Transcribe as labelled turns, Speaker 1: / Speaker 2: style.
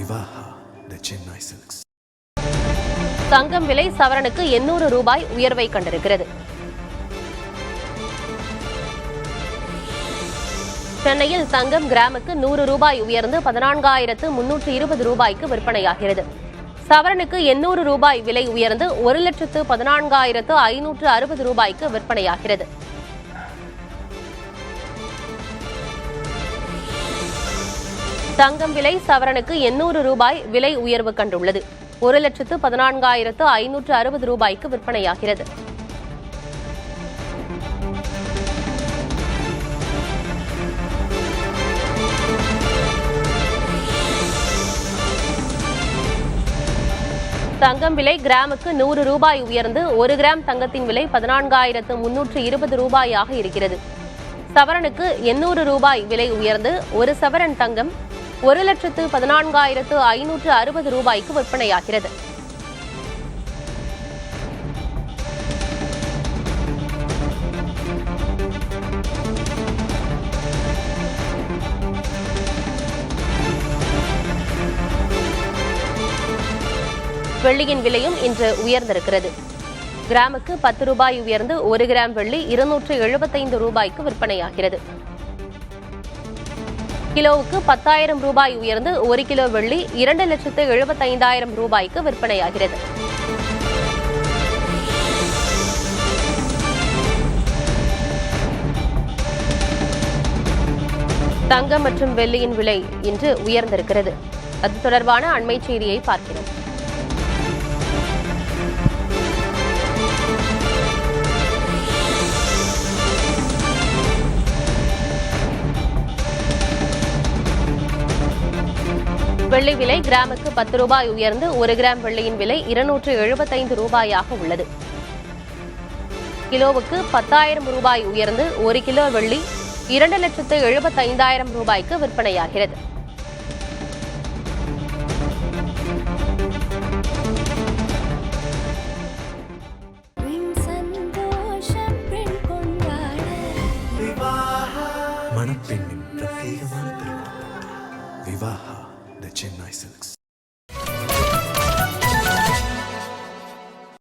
Speaker 1: Vivaha, the Chennai Silks.
Speaker 2: தங்கம் விலை சவரனுக்கு 800 ரூபாய் உயர்வை கண்டிருக்கிறது. சென்னையில் தங்கம் கிராமுக்கு 100 ரூபாய் உயர்ந்து 14,320 ரூபாய்க்கு விற்பனையாகிறது. சவரனுக்கு 800 ரூபாய் விலை உயர்ந்து 1,14,560 ரூபாய்க்கு விற்பனையாகிறது. தங்கம் விலை சவரனுக்கு 800 ரூபாய் விலை உயர்வு கண்டுள்ளது. 1,14,560 ரூபாய்க்கு விற்பனையாகிறது. தங்கம் விலை கிராமுக்கு 100 ரூபாய் உயர்ந்து 1 கிராம் தங்கத்தின் விலை 14,320 ரூபாயாக இருக்கிறது. சவரனுக்கு 800 ரூபாய் விலை உயர்ந்து 1 சவரன் தங்கம் 1,14,560 ரூபாய்க்கு விற்பனையாகிறது. வெள்ளியின் விலையும் இன்று உயர்ந்திருக்கிறது. கிராமுக்கு 10 ரூபாய் உயர்ந்து 1 கிராம் வெள்ளி 275 ரூபாய்க்கு விற்பனையாகிறது. கிலோவுக்கு 10,000 ரூபாய் உயர்ந்து 1 கிலோ வெள்ளி 2,75,000 ரூபாய்க்கு விற்பனையாகிறது. தங்கம் மற்றும் வெள்ளியின் விலை இன்று உயர்ந்திருக்கிறது. அது தொடர்பான அண்மை செய்தியை பார்க்கிறோம். வெள்ளி விலை கிராமுக்கு 10 ரூபாய் உயர்ந்து 1 கிராம் வெள்ளியின் விலை 275 ரூபாயாக உள்ளது. கிலோவுக்கு 10,000 ரூபாய் உயர்ந்து 1 கிலோ வெள்ளி 2,75,000 ரூபாய்க்கு விற்பனையாகிறது.
Speaker 1: மணப்பெண்ணின் பிரத்யேகமான திருமணம். Vivaha, the Chennai Silks.